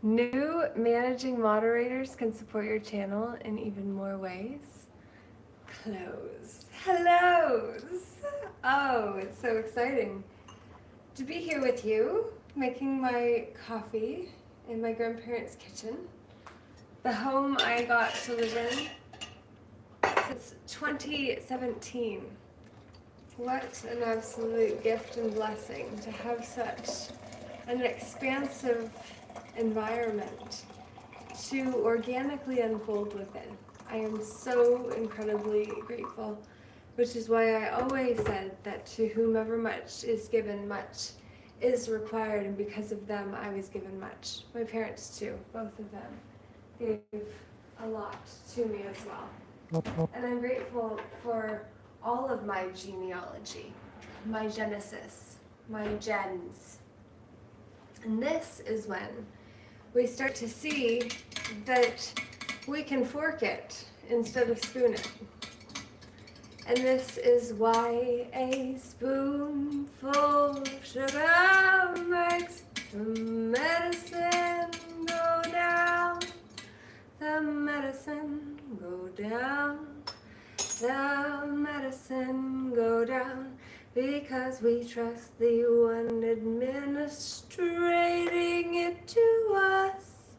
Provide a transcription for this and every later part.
New managing moderators can support your channel in even more ways. Close. Hellos! Oh, it's so exciting to be here with you, making my coffee in my grandparents' kitchen, the home I got to live in since 2017. What an absolute gift and blessing to have such an expansive environment to organically unfold within. I am so incredibly grateful, which is why I always said that to whomever much is given, much is required, and because of them, I was given much. My parents too, both of them, gave a lot to me as well. And I'm grateful for all of my genealogy, my genesis, my gens. And this is when we start to see that we can fork it instead of spoon it. And this is why a spoonful of sugar makes the medicine go down. The medicine go down. The medicine go down. Because we trust the one administrating it to us.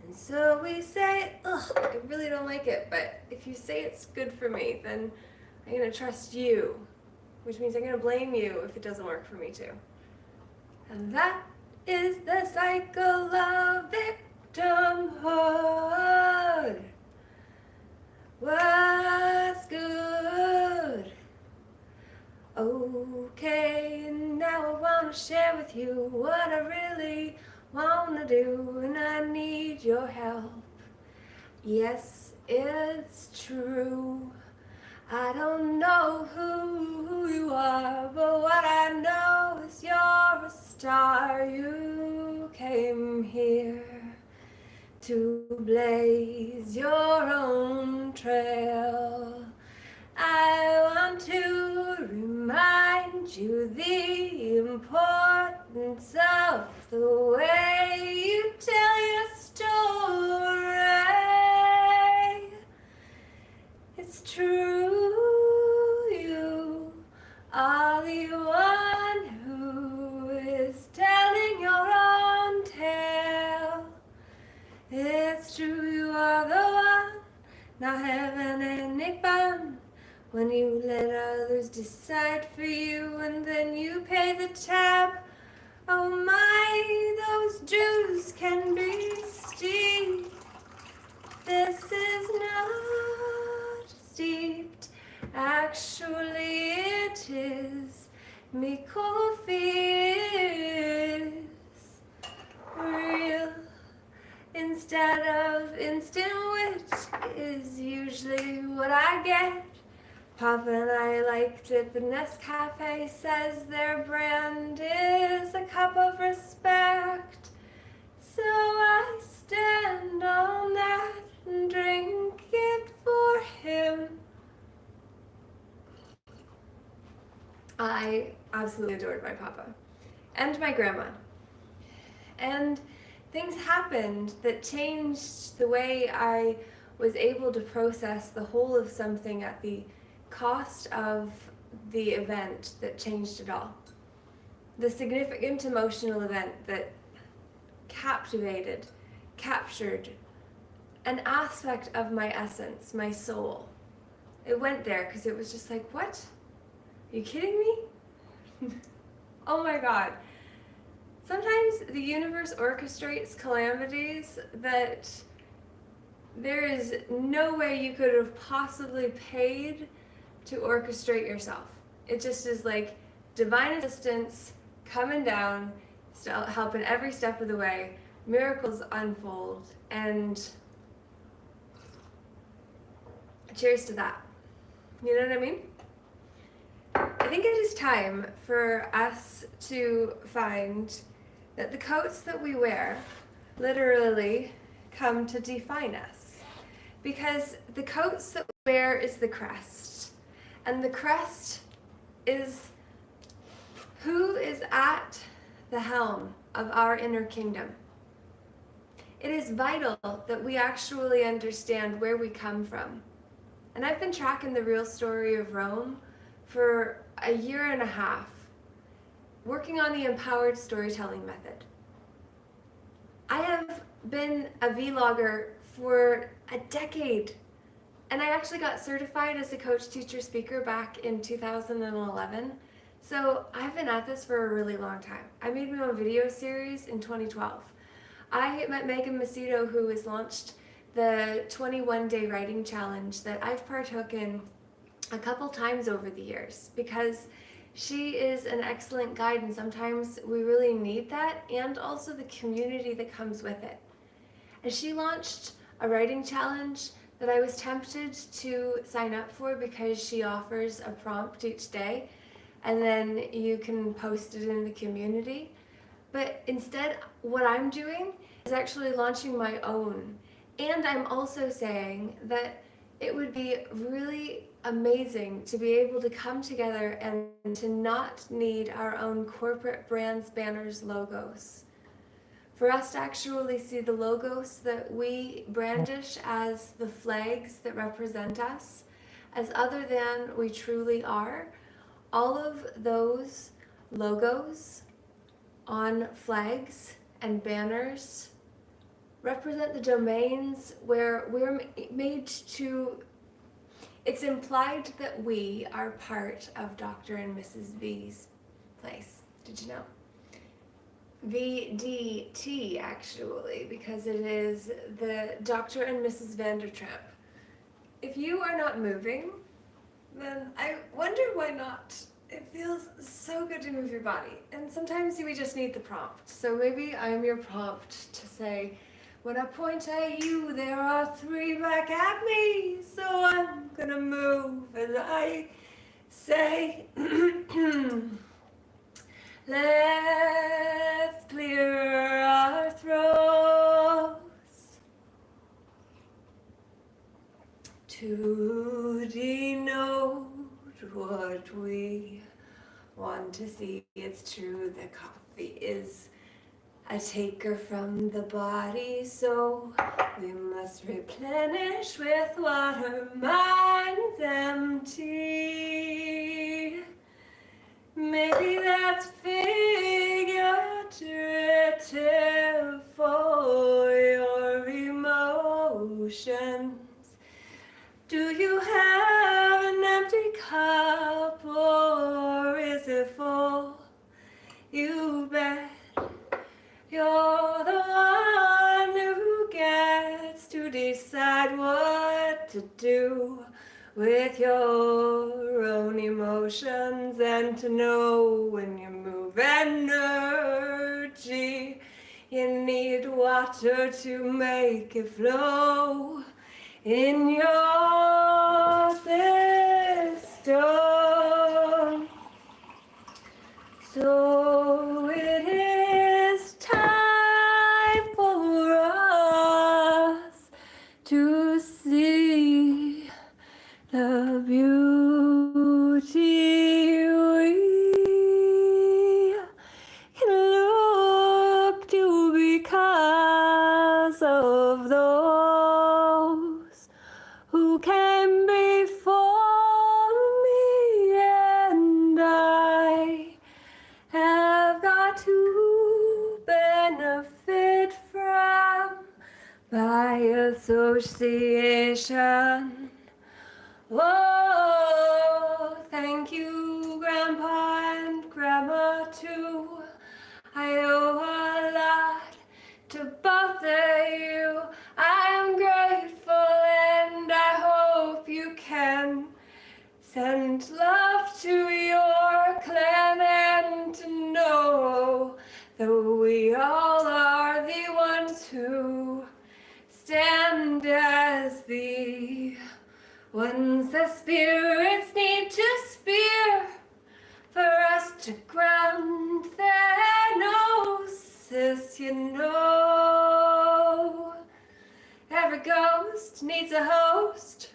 And so we say, ugh, I really don't like it, but if you say it's good for me, then I'm going to trust you, which means I'm going to blame you if it doesn't work for me too. And that is the cycle of victimhood. What's good? Okay, now I want to share with you what I really want to do, and I need your help. Yes, it's true. I don't know who you are, but what I know is you're a star. You came here to blaze your own trail. I want to remind you the importance of the way you tell your story. It's true, you are the one who is telling your own tale. It's true, you are the one not having any fun. When you let others decide for you and then you pay the tab. Oh my, those dues can be steep. This is not steeped. Actually it is. Me coffee is real. Instead of instant, which is usually what I get. Papa and I liked it, but Nescafe says their brand is a cup of respect. So I stand on that and drink it for him. I absolutely adored my papa and my grandma. And things happened that changed the way I was able to process the whole of something at the cost of the event that changed it all. The significant emotional event that captivated, captured an aspect of my essence, my soul. It went there because it was just like, what? Are you kidding me? Oh my God. Sometimes the universe orchestrates calamities that there is no way you could have possibly paid to orchestrate yourself. It just is like divine assistance coming down, helping every step of the way, miracles unfold, and cheers to that. You know what I mean? I think it is time for us to find that the coats that we wear literally come to define us. Because the coats that we wear is the crest. And the crest is who is at the helm of our inner kingdom. it is vital that we actually understand where we come from. And I've been tracking the real story of Rome for a year and a half, working on the empowered storytelling method. I have been a vlogger for a decade, and I actually got certified as a coach, teacher, speaker back in 2011. So I've been at this for a really long time. I made my own video series in 2012. I met Megan Macedo, who has launched the 21-day writing challenge that I've partook in a couple times over the years, because she is an excellent guide, and sometimes we really need that, and also the community that comes with it. And she launched a writing challenge that I was tempted to sign up for because she offers a prompt each day, and then you can post it in the community. But instead, what I'm doing is actually launching my own. And I'm also saying that it would be really amazing to be able to come together and to not need our own corporate brands, banners, logos. For us to actually see the logos that we brandish as the flags that represent us, as other than we truly are. All of those logos on flags and banners represent the domains where we're made to. It's implied that we are part of Dr. and Mrs. V's place. Did you know? VDT, actually, because it is the Dr. and Mrs. Vandertramp. If you are not moving, then I wonder why not. It feels so good to move your body, and sometimes we just need the prompt. So maybe I'm your prompt to say, when I point at you, there are 3 back at me, so I'm gonna move as I say, let's clear our throats to denote what we want to see. It's true that coffee is a taker from the body, so we must replenish with water. Mind's empty. Maybe that's figurative for your emotions. Do you have an empty cup, or is it full? You bet you're the one who gets to decide what to do with your own emotions, and to know when you move energy, you need water to make it flow in your system. So it is time for us to see the beauty we can look to, because of those who came before me, and I have got to benefit from by association. Oh, thank you, Grandpa and Grandma, too. I owe a lot to both of you. I am grateful, and I hope you can send love to your clan, and to know that we all are the ones who stand as the ones the spirits need to spear for us to ground their gnosis, you know. Every ghost needs a host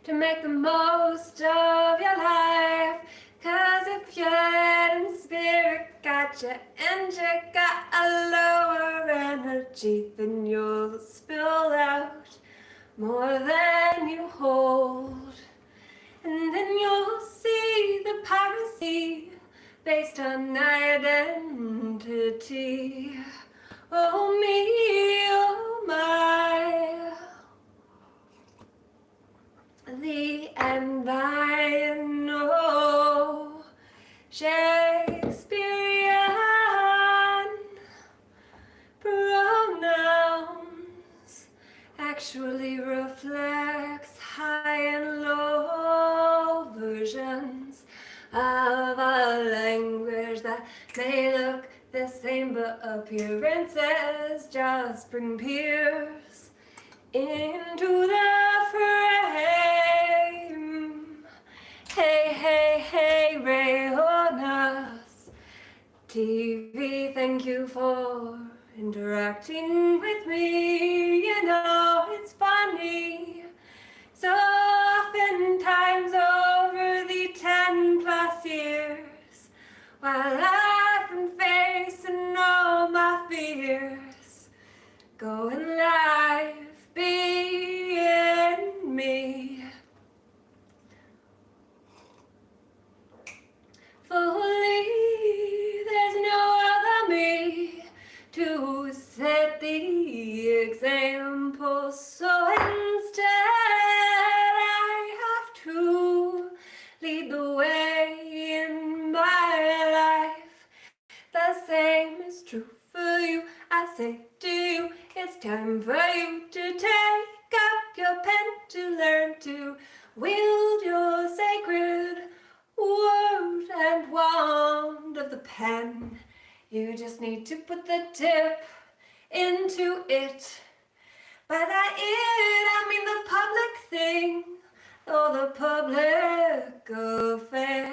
to make the most of your life, 'cause if your head and spirit got you, and you got a lower energy, energy, then you'll spill out more than you hold. And then you'll see the piracy based on identity. Oh me, oh my. The end I know. Shakespearean pronouns actually reflects high and low versions of a language that may look the same, but appearances just bring peers into the frame. Hey, hey, hey, Rayonas TV, thank you for interacting with me. You know it's funny. So oftentimes over the 10+ years, while I've been facing all my fears, going live being me. Fully, there's no other me to set the example. So instead, I have to lead the way in my life. The same is true for you. I say to you, it's time for you to take up your pen to learn to wield your sacred word and wand of the pen. You just need to put the tip into it. By that it, I mean the public thing, or the public affair.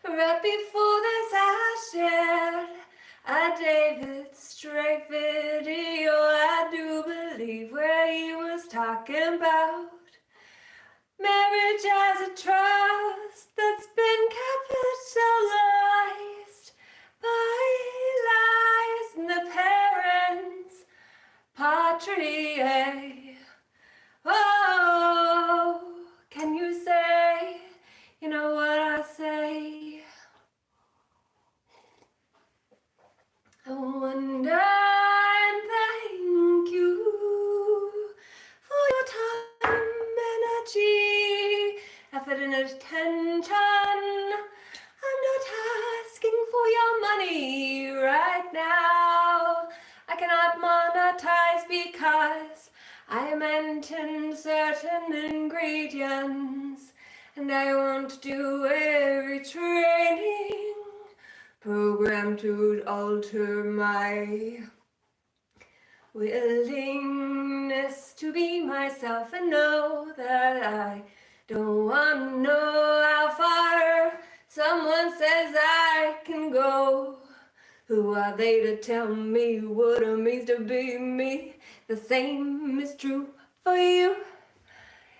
Right before this I shared a David Strait video, I do believe, where he was talking about marriage as a trust that's been capitalized by lies and the parents' patrie. Oh, can you say, you know what I say? I wonder and thank you for your time, energy, effort and attention. I'm not asking for your money right now. I cannot monetize because I mentioned certain ingredients, and I won't do every training program to alter my willingness to be myself and know that I don't want to know how far someone says I can go. Who are they to tell me what it means to be me? The same is true for you.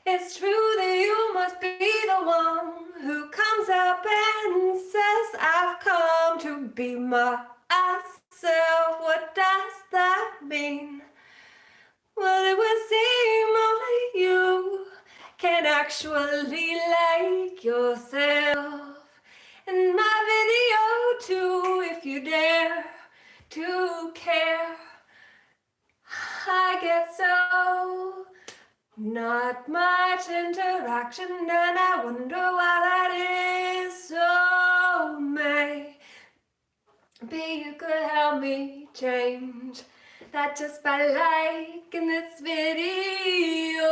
It's true that you must be the one who comes up and says, I've come to be myself. What does that mean? Well, it would seem only you can actually like yourself. In my video too, if you dare to care. I get so not much interaction, and I wonder why that is. So maybe you could help me change that just by liking this video.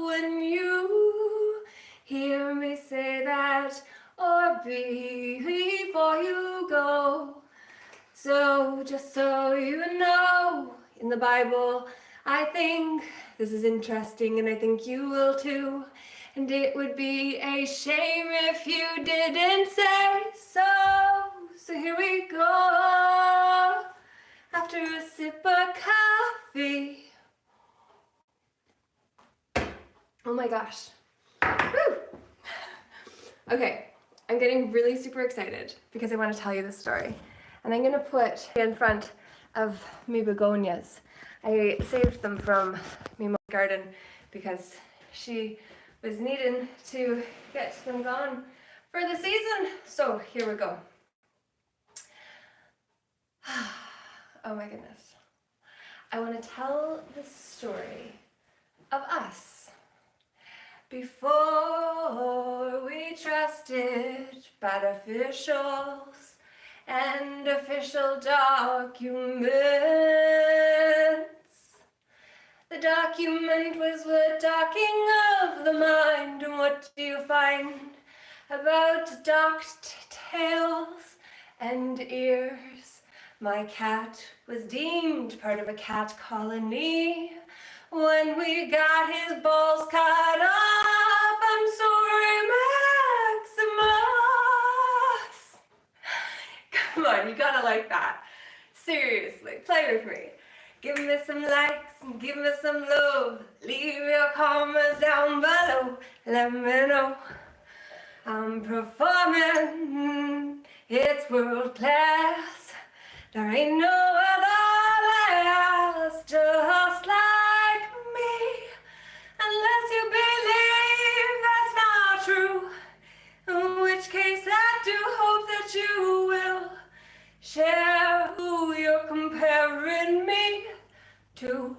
When you hear me say that, or before you go. So just so you know, in the Bible, I think this is interesting, and I think you will too. And it would be a shame if you didn't say so. So here we go. After a sip of coffee. Oh my gosh. Woo! Okay, I'm getting really super excited because I want to tell you this story. And I'm going to put in front of me begonias. I saved them from me mom's garden because she was needing to get them gone for the season. So here we go. Oh my goodness. I want to tell the story of us. Before we trusted bad officials and official documents, the document was a docking of the mind. And what do you find about docked tails and ears? My cat was deemed part of a cat colony when we got his balls cut off. I'm sorry, Maximus. Come on, you gotta like that. Seriously, play with me. Give me some likes and give me some love. Leave your comments down below. Let me know I'm performing. It's world class. There ain't no other last just like me. Unless you believe that's not true, in which case I do hope that you will share who you're comparing me to.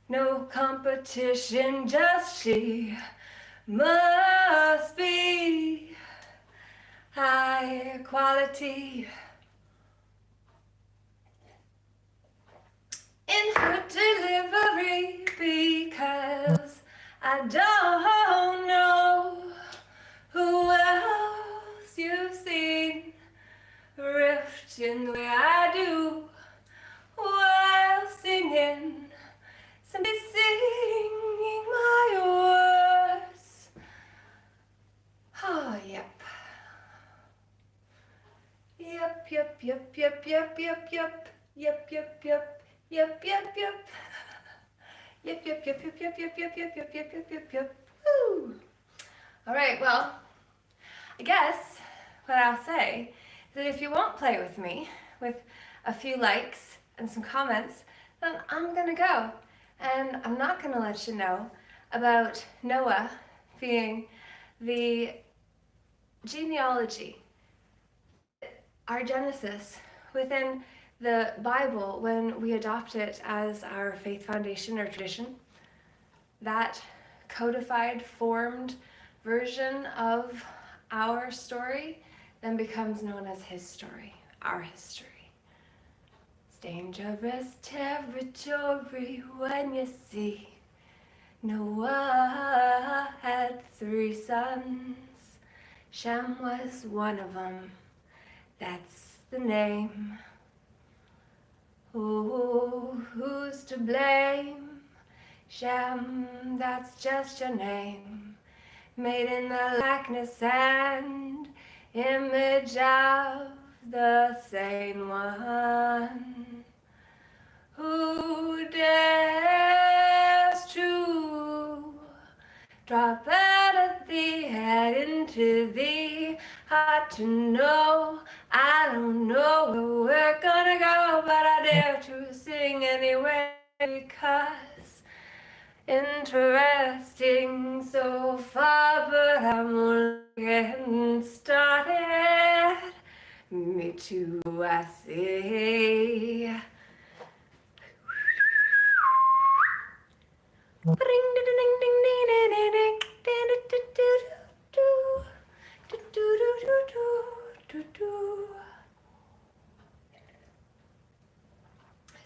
No competition, just she must be high quality in her delivery, because I don't know who else you've seen rift in the way I do while singing, simply singing my words. Oh, yep. Yep, yep, yep, yep, yep, yep, yep, yep, yep, yep. Yep, yep, yep. Yep, yep, yep, yep, yep, yep, yep, yep, yep, yep, yep, yep, yep. Woo! All right, well, I guess what I'll say is that if you won't play with me with a few likes and some comments, then I'm gonna go. And I'm not gonna let you know about Noah being the genealogy, our Genesis within the Bible when we adopt it as our faith foundation or tradition. That codified, formed version of our story then becomes known as his story, our history. It's dangerous territory when you see Noah had 3 sons. Shem was one of them. That's the name. Oh, who's to blame? Shem, that's just your name. Made in the likeness and image of the same one. Who dares to drop out of the head into the heart to know? I don't know where we're gonna go, but I dare to sing anyway, because interesting so far, but I'm only getting started. Me too, I say.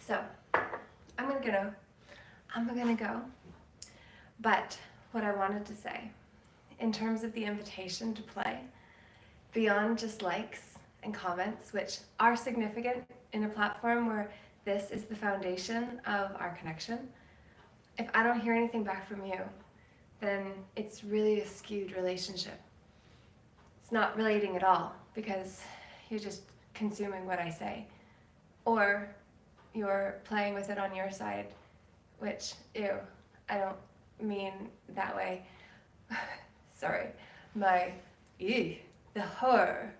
So, I'm gonna go. But what I wanted to say, in terms of the invitation to play, beyond just likes and comments, which are significant in a platform where this is the foundation of our connection, if I don't hear anything back from you, then it's really a skewed relationship. It's not relating at all, because you're just consuming what I say. Or you're playing with it on your side, which, ew, I don't mean that way. Sorry, the horror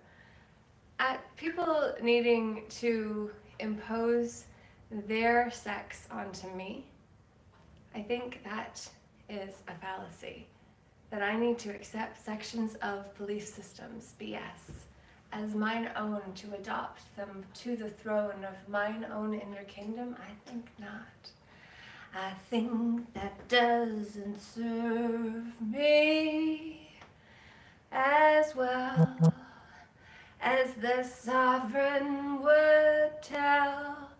at people needing to impose their sex onto me, I think that is a fallacy. That I need to accept sections of belief systems, BS, as mine own, to adopt them to the throne of mine own inner kingdom? I think not. I think that doesn't serve me as well as the sovereign word tell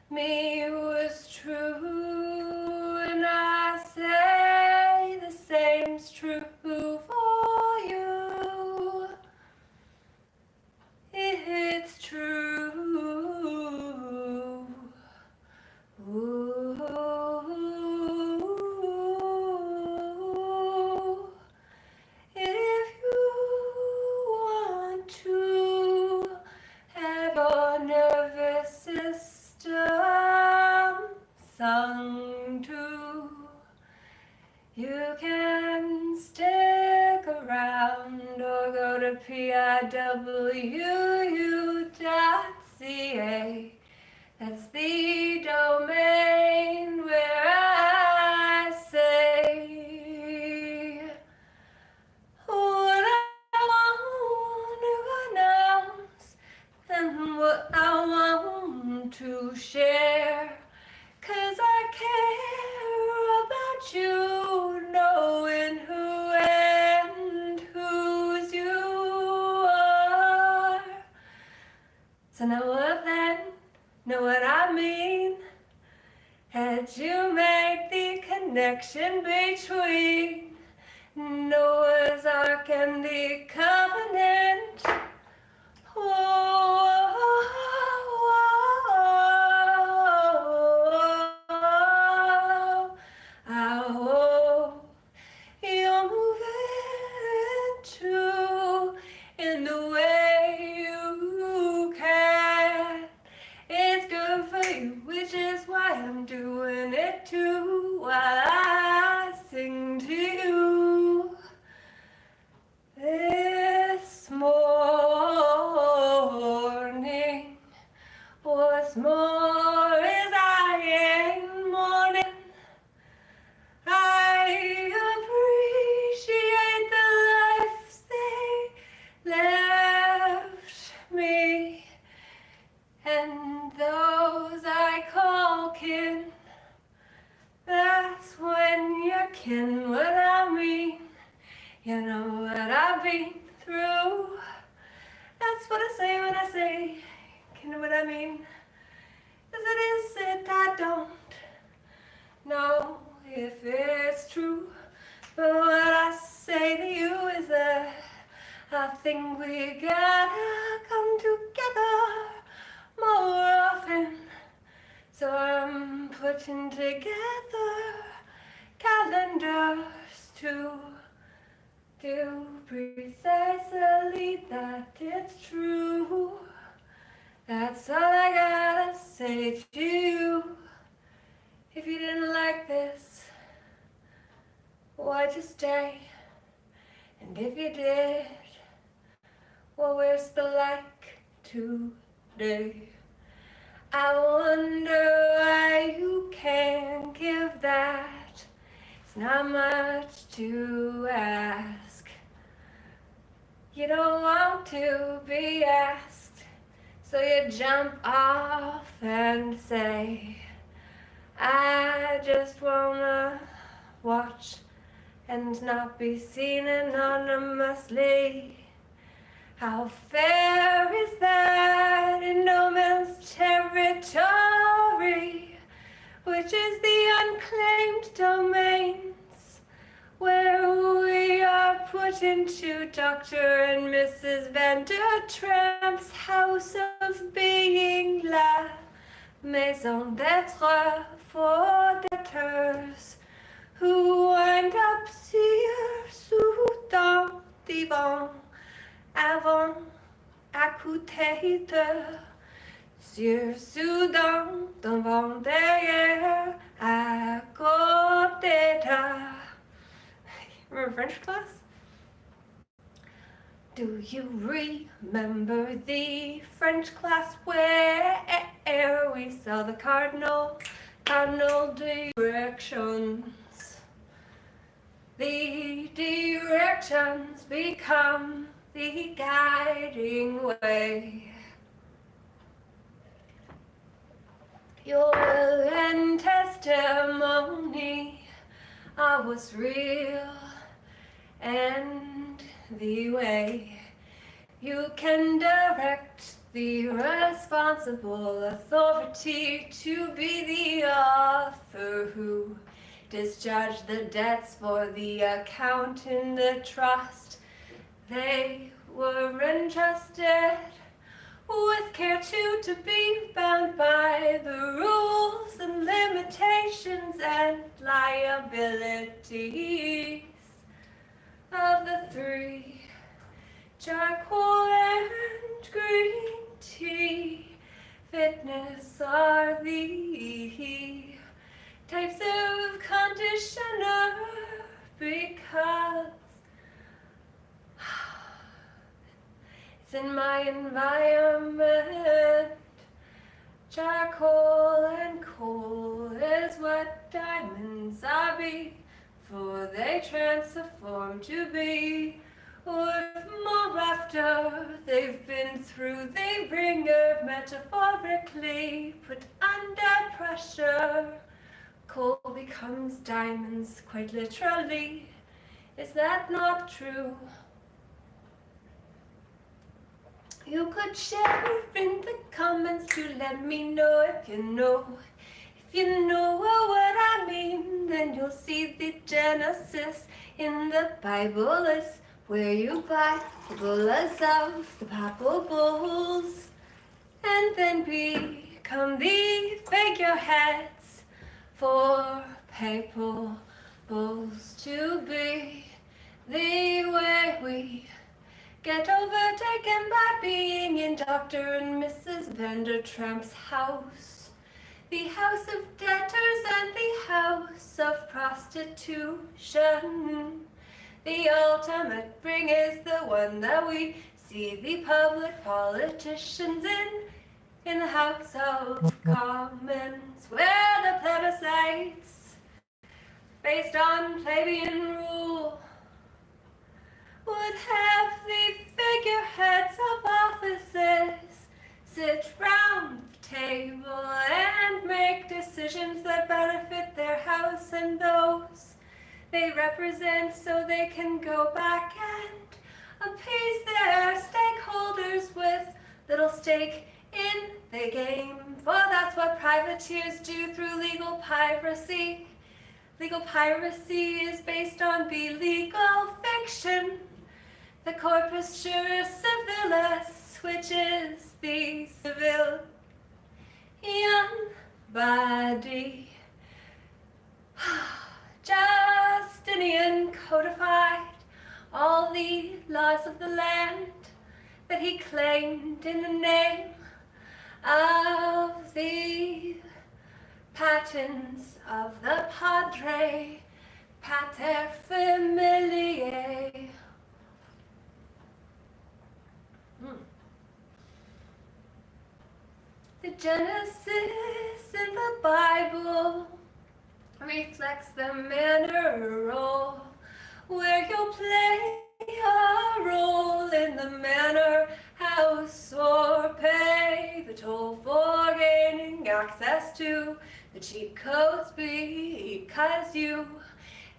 me was true, and I say the same's true for you. It's true. Ooh. If you want to have your nervous system sung to, you can stick around or go to piwu.ca. That's the domain where I say what I want to announce and what I want to share. 'Cause I care about you, knowing who and whose you are. So know what then, know what I mean. Had you made the connection between Noah's Ark and the Covenant? Whoa, you're moving too in the way you can. It's good for you, which is why I'm doing it too, while I sing to you this morning. What's more is I ain't mourning. I appreciate the lives they left me, and those I call kin. That's when you're kin, what I mean. You know what I've been through. That's what I say when I say, you know what I mean. Is it I don't know if it's true, but what I say to you is that I think we gotta come together more often. So I'm putting together calendars to do precisely that. It's true. That's all I gotta say to you. If you didn't like this, why'd you stay? And if you did, well, where's the like today? I wonder why you can't give that. It's not much to ask. You don't want to be asked, so you jump off and say, I just wanna watch and not be seen anonymously. How fair is that in no man's territory, which is the unclaimed domains, where we are put into Dr. and Mrs. Vandertramp's house of being, la maison d'être for debtors who wind up sur-sous dans divan avant accouté de sur-sous dans devant derrière à côté de. Remember French class? Do you remember the French class where air we saw the cardinal directions. The directions become the guiding way. Your will and testimony I was real, and the way you can direct the responsible authority to be the author who discharged the debts for the account in the trust. They were entrusted with care to be bound by the rules and limitations and liabilities of the three: charcoal and green tea. Fitness are the types of conditioner, because it's in my environment. Charcoal and coal is what diamonds are before they transform to be worth more after they've been through the ringer, metaphorically put under pressure. Coal becomes diamonds, quite literally. Is that not true? You could share in the comments to let me know if you know. If you know what I mean, then you'll see the Genesis in the Bible is where you buy the bullets of the papal bulls and then become the figureheads for papal bulls to be the way we get overtaken by being in Dr. and Mrs. Vandertramp's house. The house of debtors and the house of prostitution. The ultimate bring is the one that we see the public politicians in the House of Commons, where the plebiscites, based on plebeian rule, would have the figureheads of offices sit round the table and make decisions that benefit their house and those they represent, so they can go back and appease their stakeholders with little stake in the game. For that's what privateers do through legal piracy. Legal piracy is based on the legal fiction, the corpus juris civilis, which is the civilian body. Justinian codified all the laws of the land that he claimed in the name of the patents of the Padre Paterfamiliae. The Genesis in the Bible reflects the Manor Roll, where you'll play a role in the manor house or pay the toll for gaining access to the cheat codes, because you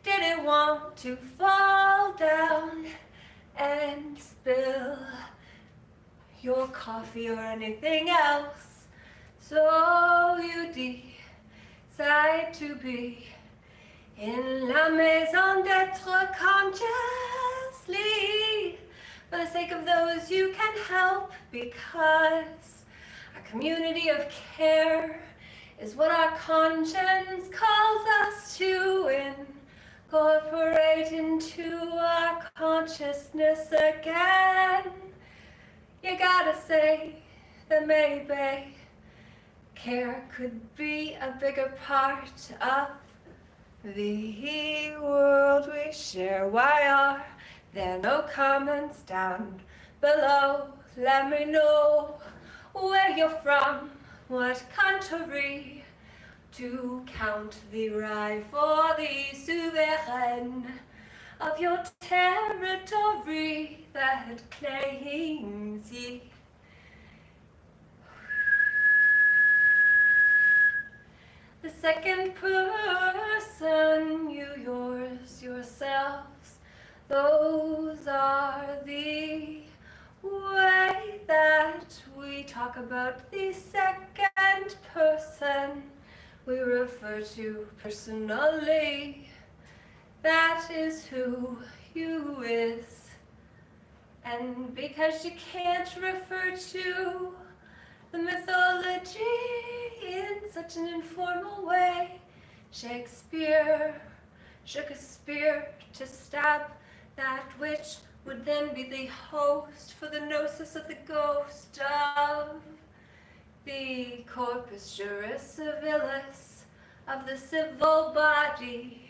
didn't want to fall down and spill your coffee or anything else, so you decide to be in la maison d'être consciously for the sake of those you can help, because a community of care is what our conscience calls us to incorporate into our consciousness again. You gotta say that maybe care could be a bigger part of the world we share. Why are there no comments down below? Let me know where you're from, What country to count the right for the sovereign of your territory that claims ye? The second person, you, yours, yourselves, those are the way that we talk about the second person we refer to personally. That is who you is. And because you can't refer to the mythology in such an informal way, Shakespeare shook a spear to stab that which would then be the host for the gnosis of the ghost of the corpus juris civilis of the civil body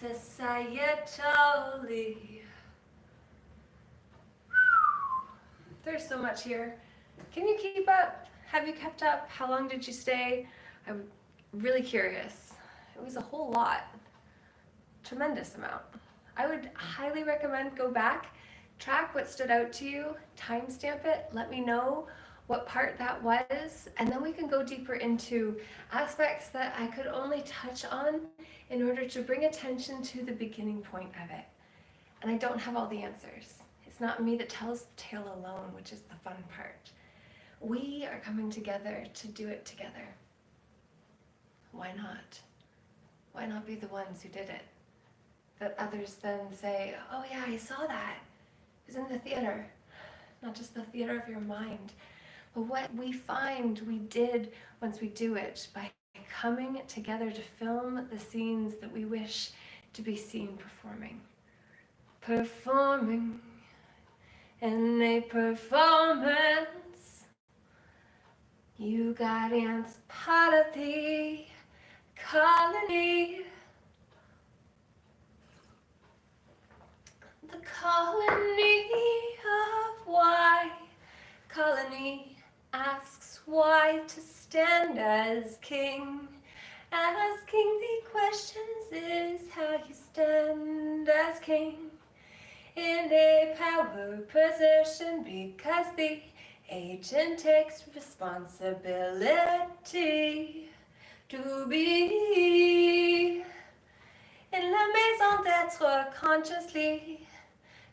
societally. There's so much here. Can you keep up? Have you kept up? How long did you stay? I'm really curious. It was a whole lot. Tremendous amount. I would highly recommend go back, track what stood out to you, timestamp it, let me know what part that was, and then we can go deeper into aspects that I could only touch on in order to bring attention to the beginning point of it. And I don't have all the answers. It's not me that tells the tale alone, which is the fun part. We are coming together to do it together. Why not? Why not be the ones who did it? That others then say, oh yeah, I saw that. It was in the theater. Not just the theater of your mind, but what we find we did once we do it by coming together to film the scenes that we wish to be seen performing. Performing in a performance. You got ants part of the colony. The colony of why. Colony asks why to stand as king. Asking the questions is how you stand as king. In a power position because the agent takes responsibility to be in la maison d'être consciously.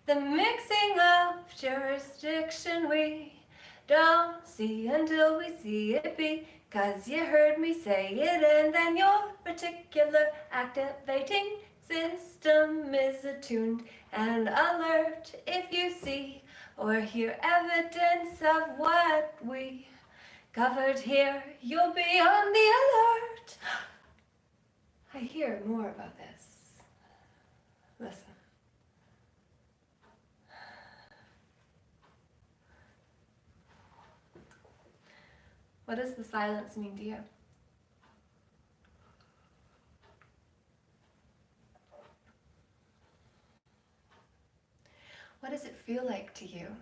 The mixing of jurisdiction we don't see until we see it be. 'Cause you heard me say it and then your particular activating system is attuned and alert if you see or hear evidence of what we covered here. You'll be on the alert. I hear more about this. Listen. What does the silence mean to you? What does it feel like to you?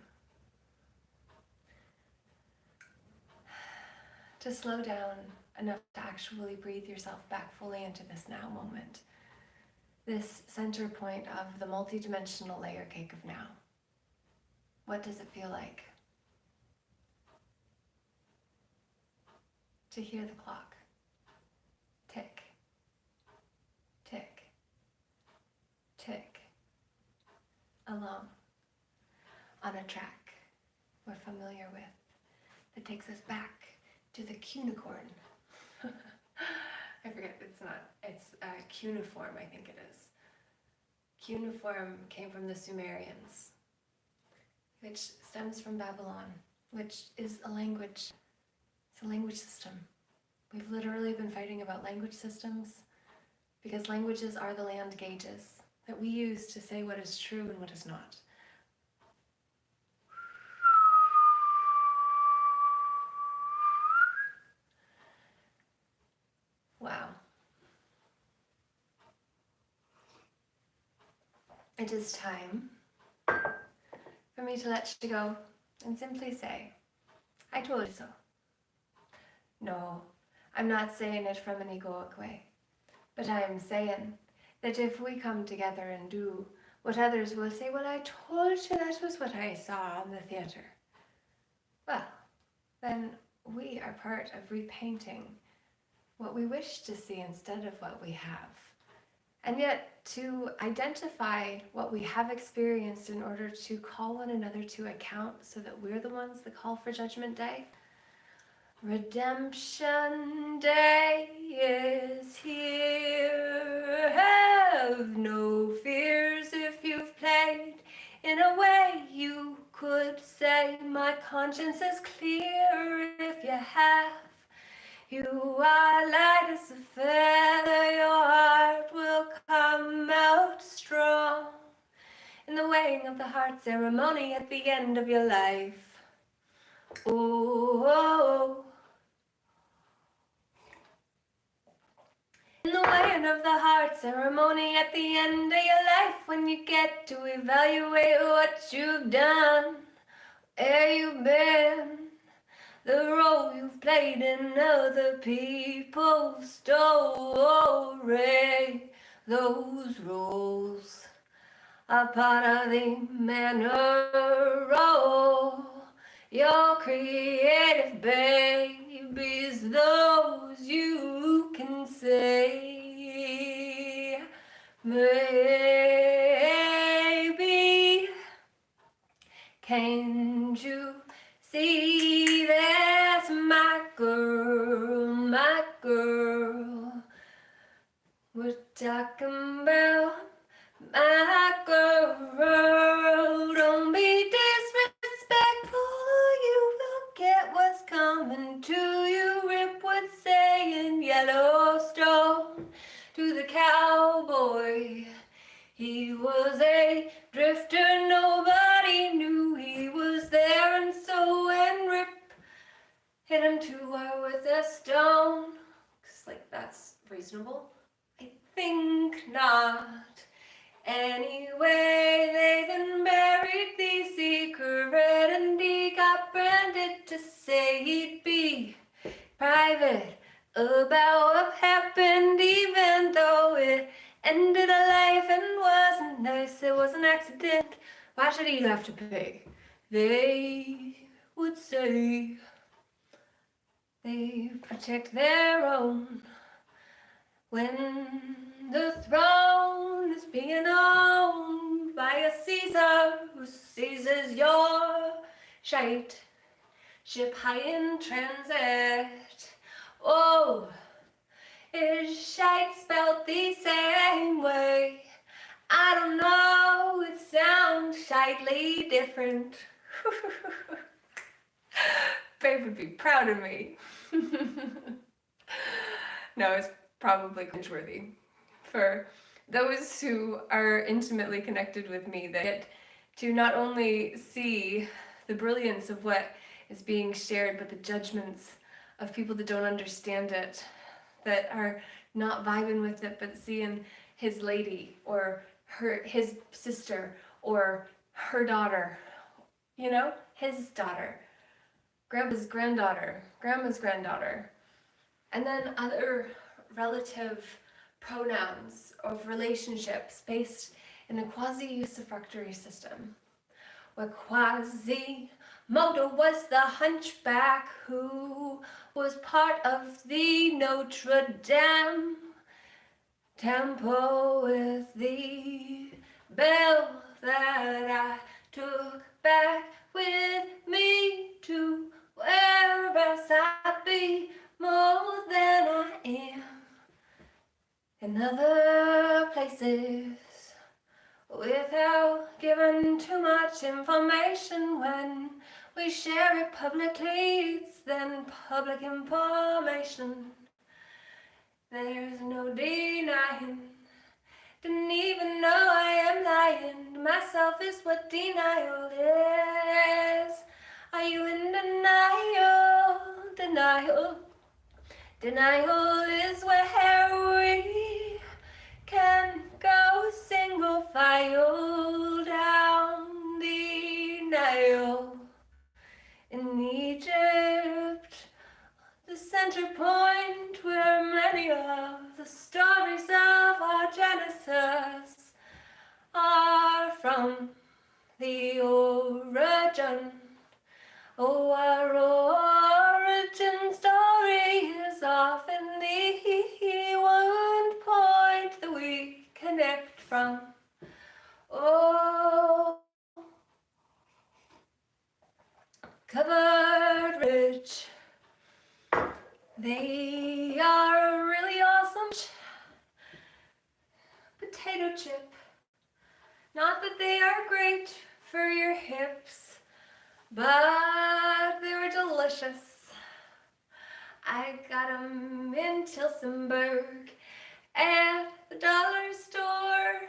To slow down enough to actually breathe yourself back fully into this now moment. This center point of the multidimensional layer cake of now. What does it feel like? To hear the clock. Tick, tick, tick, along on a track we're familiar with that takes us back to the cuneiform. I forget, it's cuneiform, I think it is. Cuneiform came from the Sumerians, which stems from Babylon, which is a language. It's a language system. We've literally been fighting about language systems because languages are the land gauges that we use to say what is true and what is not. Wow. It is time for me to let you go and simply say, I told you so. No, I'm not saying it from an egoic way, but I am saying that if we come together and do what others will say, well, I told you that was what I saw in the theatre, well, then we are part of repainting what we wish to see instead of what we have. And yet, to identify what we have experienced in order to call one another to account so that we're the ones that call for Judgment Day. Redemption Day is here. Have no fears if you've played in a way you could say my conscience is clear. If you have, you are light as a feather, your heart will come out strong in the weighing of the heart ceremony at the end of your life. Oh, in the weighing of the heart ceremony at the end of your life, when you get to evaluate what you've done, where you've been, the role you've played in other people's story. Those roles are part of the Manor Roll. Your creative babies, those you can say. Maybe, can't you see that's my girl, my girl? We're talking about my girl. Don't be disrespectful, you will get what's coming to you. Rip would say in Yellowstone to the cowboy. He was a drifter, nobody knew he was there, and so when Rip hit him to her with a stone, looks like that's reasonable. I think not. Anyway, they then buried the secret, and he got branded to say he'd be private about what happened, even though it ended a life and wasn't nice. It was an accident. Why should he have to pay? They would say they protect their own when the throne is being owned by a Caesar who seizes your shite ship high in transit. Oh, is shite spelled the same way? I don't know, it sounds slightly different. Babe would be proud of me. No, it's probably cringeworthy for those who are intimately connected with me, that get to not only see the brilliance of what is being shared, but the judgments of people that don't understand it, that are not vibing with it, but seeing his lady or his sister or her daughter, his daughter, grandpa's granddaughter, grandma's granddaughter, and then other relative pronouns of relationships based in a quasi-usufructory system, where Quasimodo was the hunchback who was part of the Notre Dame temple with the bell that I took back with me to where else I'd be more than I am in other places, without giving too much information. When we share it publicly, it's then public information. There's no denying. Didn't even know I am lying to myself is what denial is. Are you in denial? Denial is where we can go single file down the Nile. In Egypt, the center They are a really awesome potato chip. Not that they are great for your hips, but they were delicious. I got them in Tilsonburg at the dollar store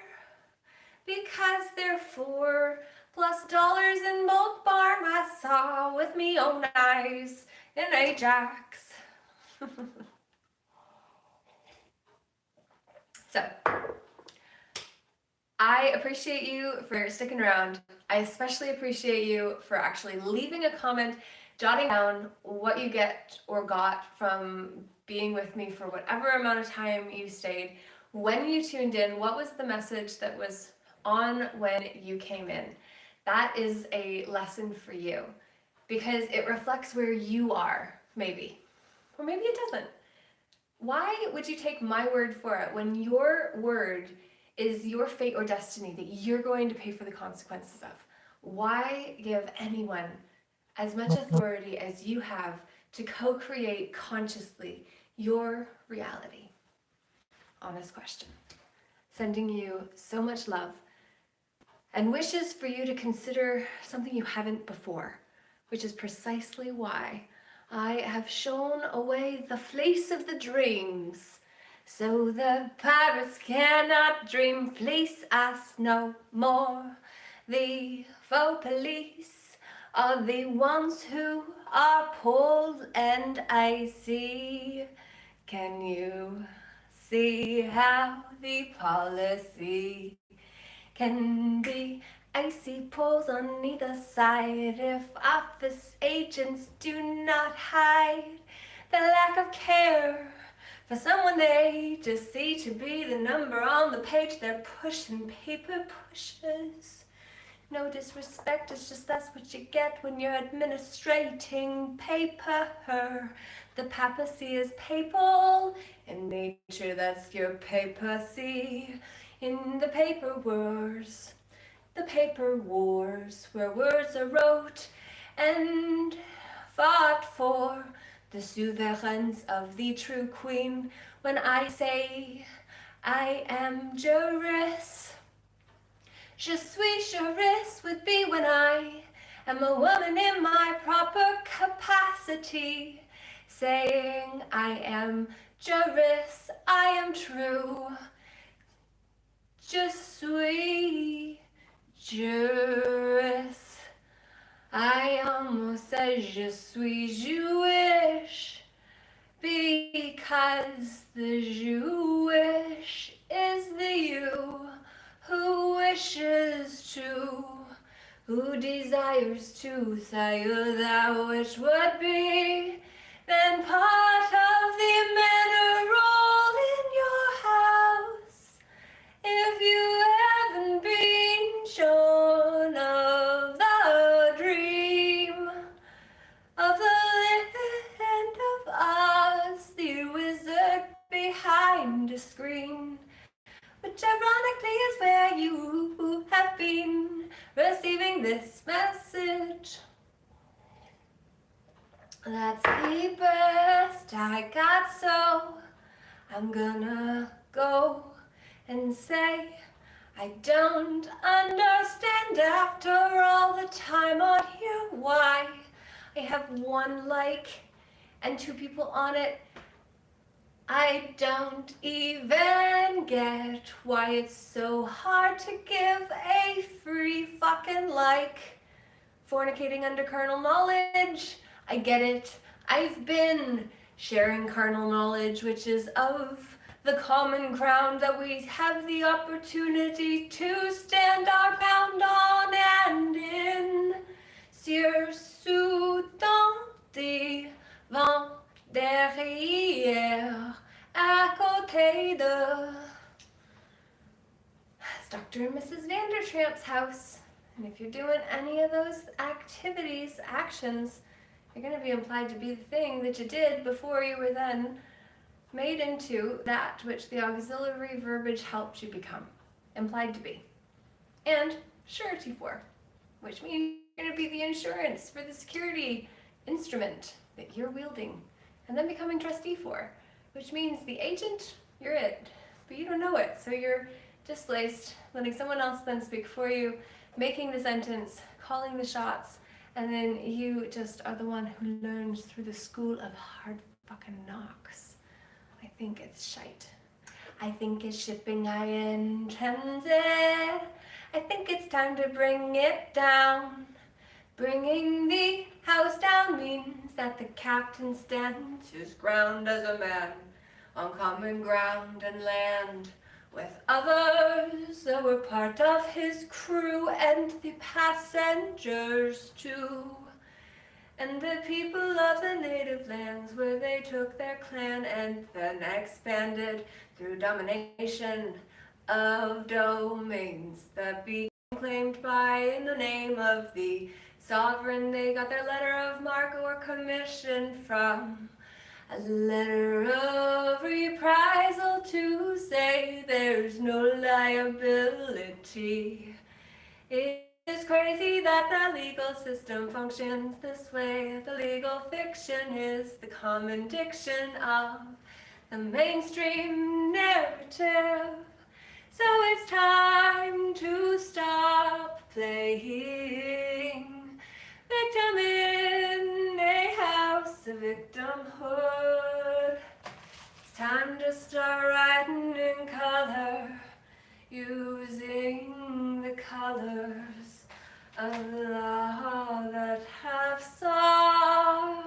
because they're $4+ in Bulk Barn. I saw with me own eyes in Ajax. So, I appreciate you for sticking around. I especially appreciate you for actually leaving a comment, jotting down what you get or got from being with me for whatever amount of time you stayed. When you tuned in, what was the message that was on when you came in? That is a lesson for you because it reflects where you are, maybe. Or maybe it doesn't. Why would you take my word for it when your word is your fate or destiny that you're going to pay for the consequences of? Why give anyone as much authority as you have to co-create consciously your reality? Honest question. Sending you so much love and wishes for you to consider something you haven't before, which is precisely why I have shown away the fleece of the dreams, so the pirates cannot dream fleece us no more. The faux police are the ones who are pulled and icy. Can you see how the policy can be icy poles on either side if office agents do not hide the lack of care for someone they just see to be the number on the page they're pushing, paper pushers. No disrespect, it's just that's what you get when you're administrating paper. The papacy is papal in nature, that's your papacy. In the paper wars, where words are wrote and fought for, the sovereigns of the true queen. When I say I am jurist, je suis jurist would be when I am a woman in my proper capacity, saying I am jurist, I am true. Je suis jurist. I almost said je suis Jewish because the Jewish is the you who wishes to, who desires to say that which would be then part of the manor roll in your house. If you haven't been shown of the dream of the land of Oz, the wizard behind a screen, which ironically is where you have been receiving this message. That's the best I got, so I'm gonna go and say I don't understand after all the time on here why I have 1 like and 2 people on it. I don't even get why it's so hard to give a free fucking like. Fornicating under carnal knowledge, I get it. I've been sharing carnal knowledge, which is of the common ground that we have the opportunity to stand our ground on, and in surtout dans vent derrière, à côté de. It's Dr. and Mrs. Vandertramp's house. And if you're doing any of those activities, actions, you're going to be implied to be the thing that you did before you were then made into that which the auxiliary verbiage helped you become, implied to be, and surety for, which means you're going to be the insurance for the security instrument that you're wielding and then becoming trustee for, which means the agent, you're it, but you don't know it. So you're displaced, letting someone else then speak for you, making the sentence, calling the shots, and then you just are the one who learns through the school of hard fucking knocks. I think it's shite. I think it's shipping in transit. I think it's time to bring it down. Bringing the house down means that the captain stands his ground as a man on common ground and land with others that were part of his crew and the passengers too. And the people of the native lands where they took their clan and then expanded through domination of domains that became claimed by in the name of the sovereign they got their letter of marque or commission from. A letter of reprisal to say there's no liability. It is crazy that the legal system functions this way. The legal fiction is the common diction of the mainstream narrative. So it's time to stop playing victim in a house of victimhood. It's time to start writing in color, using the colors of law that have saw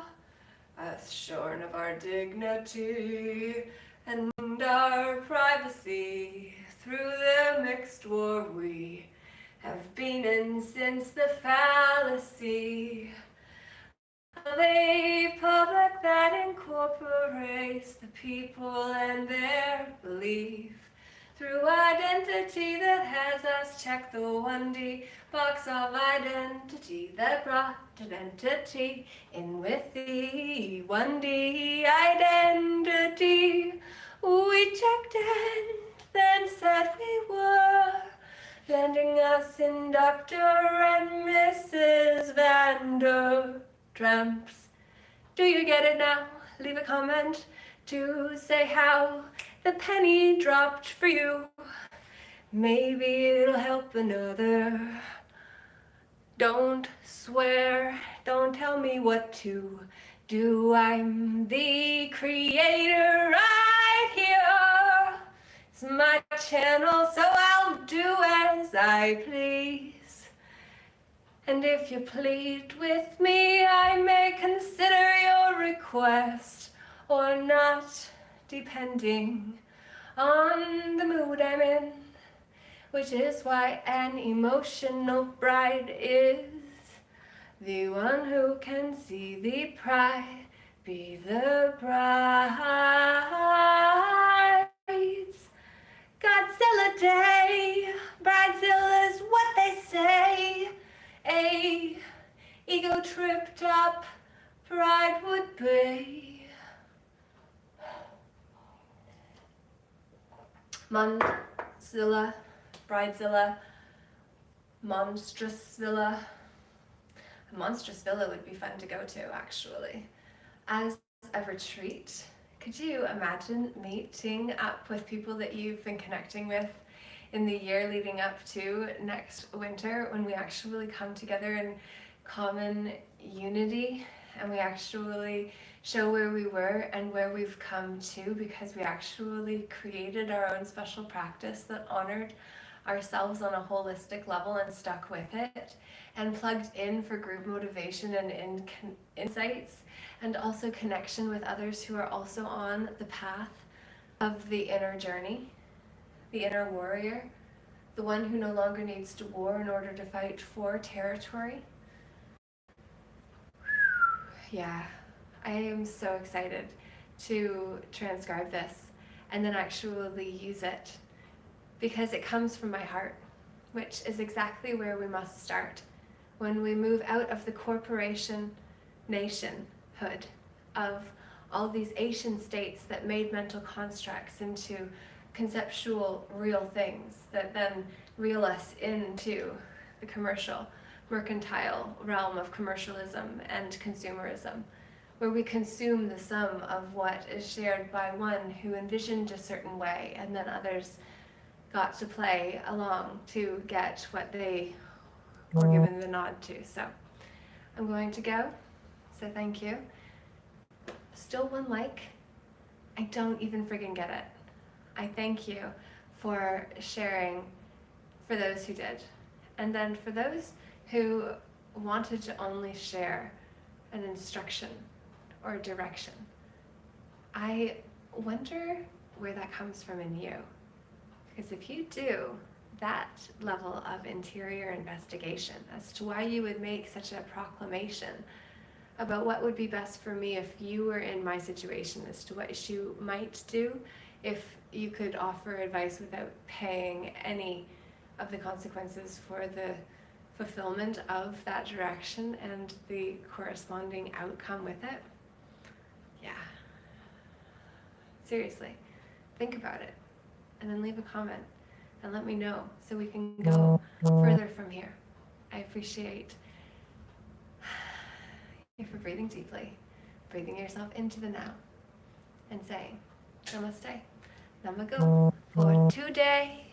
us shorn of our dignity and our privacy through the mixed war we have been in since the fallacy of a public that incorporates the people and their belief through identity that has us check the 1D box of identity that brought identity in with the 1D identity. We checked and then said we were, landing us in Dr. and Mrs. Vandertramps. Do you get it now? Leave a comment to say how the penny dropped for you. Maybe it'll help another. Don't swear, don't tell me what to do. I'm the creator right here. It's my channel, so I'll do as I please. And if you plead with me, I may consider your request or not, depending on the mood I'm in, which is why an emotional bride is the one who can see the pride, be the bride's Godzilla Day. Bridezilla's what they say a ego tripped up bride would be. Monzilla, Bridezilla, Monstrous Villa. A monstrous villa would be fun to go to, actually. As a retreat, could you imagine meeting up with people that you've been connecting with in the year leading up to next winter, when we actually come together in common unity and we actually show where we were and where we've come to, because we actually created our own special practice that honored ourselves on a holistic level and stuck with it and plugged in for group motivation and insights, and also connection with others who are also on the path of the inner journey, the inner warrior, the one who no longer needs to war in order to fight for territory. Yeah, I am so excited to transcribe this and then actually use it, because it comes from my heart, which is exactly where we must start when we move out of the corporation nationhood of all these Asian states that made mental constructs into conceptual real things that then reel us into the commercial, mercantile realm of commercialism and consumerism, where we consume the sum of what is shared by one who envisioned a certain way, and then others got to play along to get what they were given the nod to. So I'm going to go. So thank you. Still one like. I don't even friggin' get it. I thank you for sharing, for those who did. And then for those who wanted to only share an instruction or a direction, I wonder where that comes from in you. Because if you do that level of interior investigation as to why you would make such a proclamation about what would be best for me if you were in my situation, as to what you might do if you could offer advice without paying any of the consequences for the fulfillment of that direction and the corresponding outcome with it. Yeah. Seriously, think about it, and then leave a comment and let me know so we can go further from here. I appreciate you for breathing deeply, breathing yourself into the now, and saying namaste, namago for today.